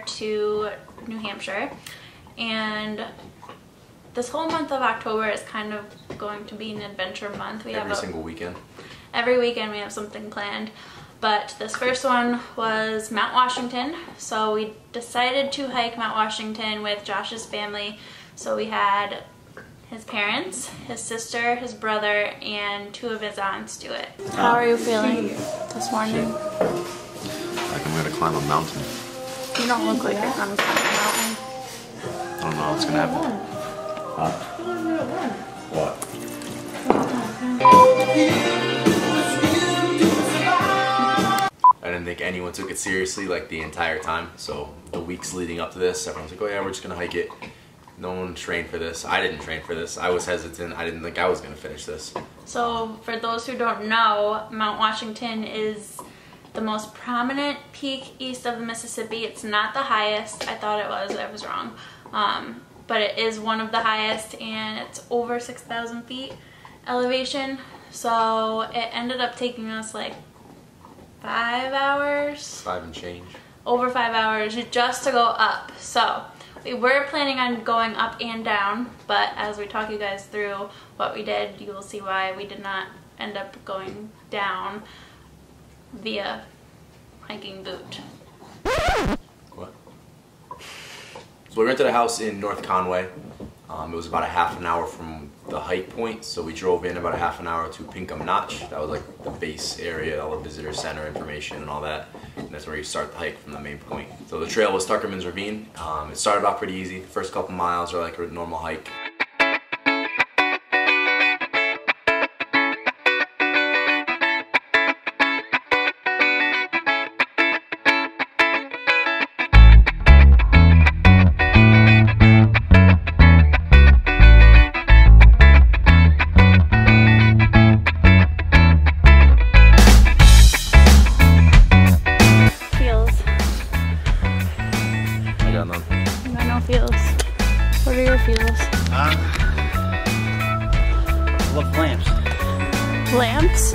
to New Hampshire, and this whole month of October is kind of going to be an adventure month. We Every single weekend. Every weekend we have something planned. But this first one was Mount Washington. So we decided to hike Mount Washington with Josh's family. So we had his parents, his sister, his brother, and 2 of his aunts do it. How are you feeling this morning? Like I'm gonna climb a mountain. You don't look like you're gonna climb a mountain. I don't know what's gonna happen. What? I didn't think anyone took it seriously like the entire time. So the weeks leading up to this, everyone's like, oh yeah, we're just gonna hike it. No one trained for this. I didn't train for this. I was hesitant. I didn't think I was gonna finish this. So for those who don't know, Mount Washington is the most prominent peak east of the Mississippi. It's not the highest. I thought it was. I was wrong. But it is one of the highest, and it's over 6,000 feet elevation. So it ended up taking us like 5 hours. 5 and change. Over 5 hours just to go up. So we were planning on going up and down, but as we talk you guys through what we did, you will see why we did not end up going down via hiking boot. What? So we rented a house in North Conway. It was about a half an hour from the hike point, so we drove in about a half an hour to Pinkham Notch. That was like the base area, all the visitor center information and all that. And that's where you start the hike from the main point. So the trail was Tuckerman's Ravine. It started off pretty easy. The first couple miles are like a normal hike. What are your feels? I love lamps. Lamps?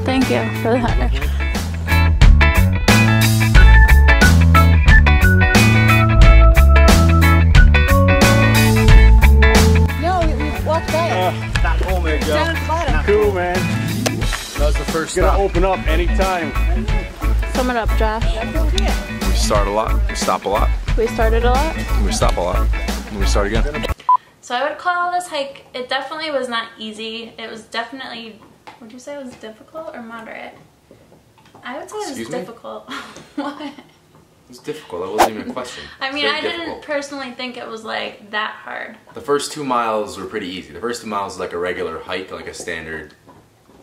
Thank you for that. No, we walked by it. Not cool, man, Joe. Down at the bottom. Cool, man. That was the first It's gonna stop. open up anytime. Sum it up, Josh. We start a lot, we stop a lot. We started a lot. We stop a lot, and we start again. So I would call this hike, it definitely was not easy. It was definitely, would you say it was difficult or moderate? I would say it was Excuse me? difficult. What? It was difficult, that wasn't even a question. I mean, Very I didn't difficult. personally think it was like that hard. The first 2 miles were pretty easy. The first 2 miles is like a regular hike, like a standard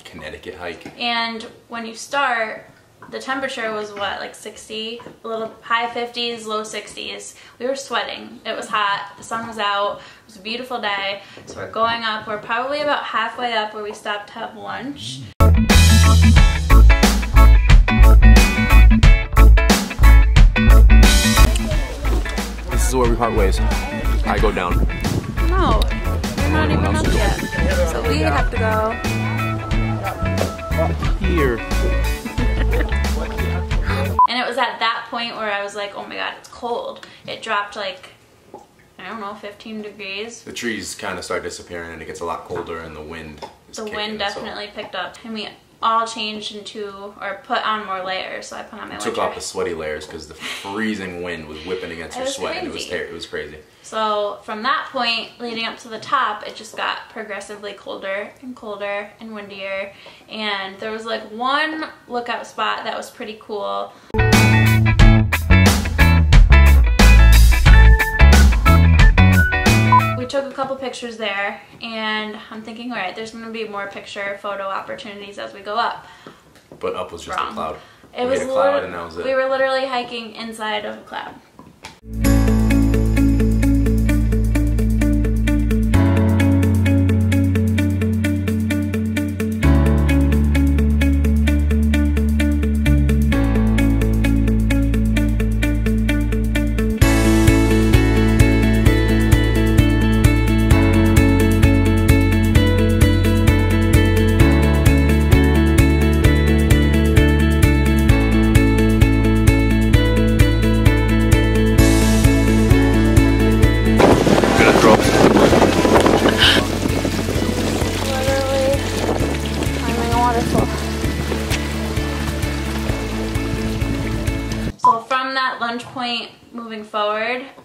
Connecticut hike. And when you start, the temperature was what, like 60? A little high 50s, low 60s. We were sweating. It was hot. The sun was out. It was a beautiful day. So we're going up. We're probably about halfway up where we stopped to have lunch. This is where we part ways. I go down. No, we're not even up yet. So we have to go Here. And it was at that point where I was like, oh my god, it's cold. It dropped like, I don't know, 15 degrees. The trees kind of start disappearing and it gets a lot colder and the wind is The kicking, wind so definitely picked up. And we all changed into, or put on more layers. So I put on my took winter. off the sweaty layers because the freezing wind was whipping against It your was sweat and crazy. it was crazy. So from that point leading up to the top, it just got progressively colder and colder and windier. And there was like one lookout spot that was pretty cool. We took a couple pictures there, and I'm thinking, all right, there's going to be more photo opportunities as we go up. But up was just Wrong. a cloud. It We was hit a cloud and that was it. we were literally hiking inside of a cloud.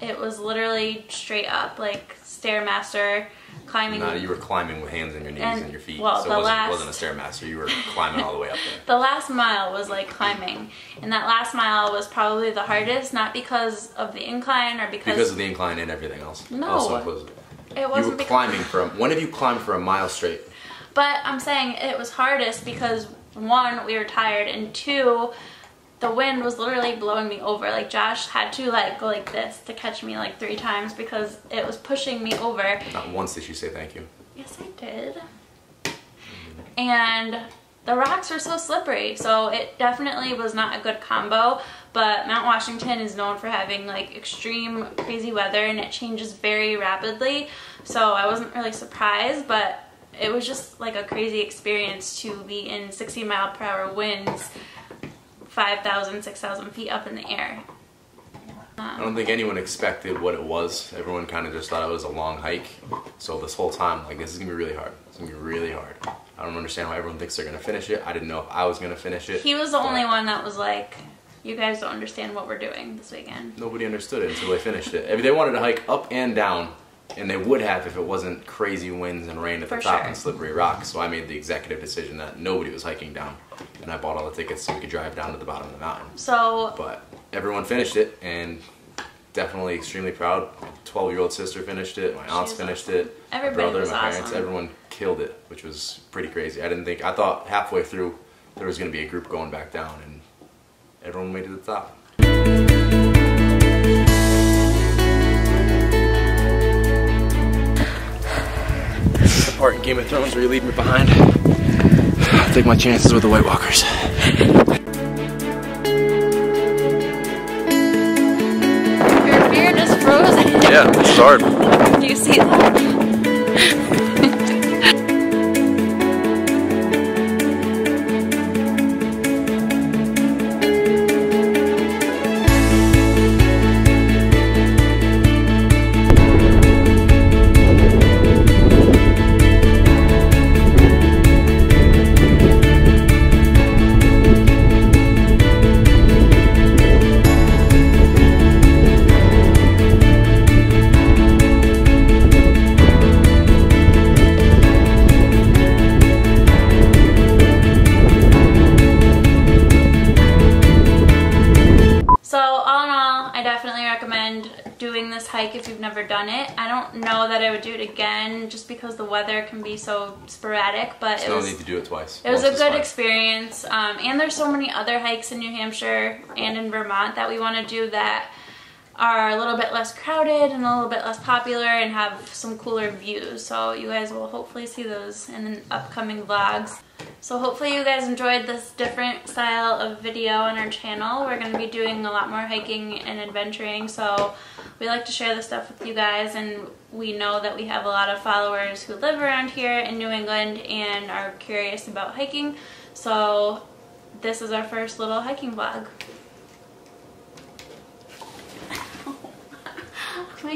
it was literally straight up, like Stairmaster climbing. No, you were climbing with hands on your knees and your feet. Well, so it wasn't a Stairmaster. You were climbing all the way up there. The last mile was like climbing, and that last mile was probably the hardest, not because of the incline or because of the incline and everything else. No, Also inclusive. It wasn't. You were climbing when have you climbed for a mile straight? But I'm saying it was hardest because 1, we were tired, and 2, the wind was literally blowing me over. Like Josh had to like go like this to catch me like 3 times because it was pushing me over. Not once did you say thank you. Yes, I did. And the rocks are so slippery, so it definitely was not a good combo. But Mount Washington is known for having like extreme crazy weather, and it changes very rapidly. So I wasn't really surprised, but it was just like a crazy experience to be in 60-mile-per-hour winds, 5,000, 6,000 feet up in the air. I don't think anyone expected what it was. Everyone kind of just thought it was a long hike. So this whole time, like, this is gonna be really hard. It's gonna be really hard. I don't understand why everyone thinks they're gonna finish it. I didn't know if I was gonna finish it. He was the only one that was like, you guys don't understand what we're doing this weekend. Nobody understood it until they finished it. If they wanted to hike up and down, and they would have if it wasn't crazy winds and rain at the top and slippery rocks. So I made the executive decision that nobody was hiking down, and I bought all the tickets so we could drive down to the bottom of the mountain. So, but everyone finished it, and definitely extremely proud. My 12-year-old sister finished it. My aunts finished it. Everybody my brother, was my parents, awesome. Everyone killed it, which was pretty crazy. I thought halfway through there was going to be a group going back down, and everyone made it to the top. This is the part in Game of Thrones where you leave me behind. I'll take my chances with the White Walkers. Your beard is frozen. Yeah, this is hard. Do you see that? Doing this hike if you've never done it. I don't know that I would do it again just because the weather can be so sporadic, but There's no need to do it twice. It was a good experience, and there's so many other hikes in New Hampshire and in Vermont that we want to do that are a little bit less crowded and a little bit less popular and have some cooler views. So you guys will hopefully see those in the upcoming vlogs. So hopefully you guys enjoyed this different style of video on our channel. We're going to be doing a lot more hiking and adventuring, so we like to share this stuff with you guys, and we know that we have a lot of followers who live around here in New England and are curious about hiking. So this is our first little hiking vlog.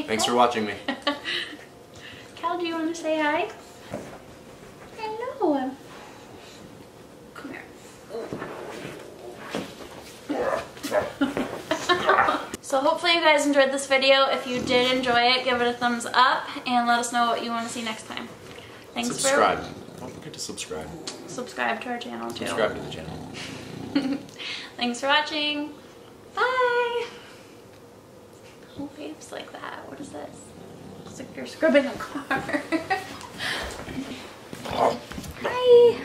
Thanks for watching me. Cal, do you want to say hi? Hello. Come here. So hopefully you guys enjoyed this video. If you did enjoy it, give it a thumbs up and let us know what you want to see next time. Thanks subscribe. Don't forget to subscribe. Subscribe to our channel too. Subscribe to the channel. Thanks for watching. Bye. Who waves like that? What is this? It's like you're scrubbing a car. Bye.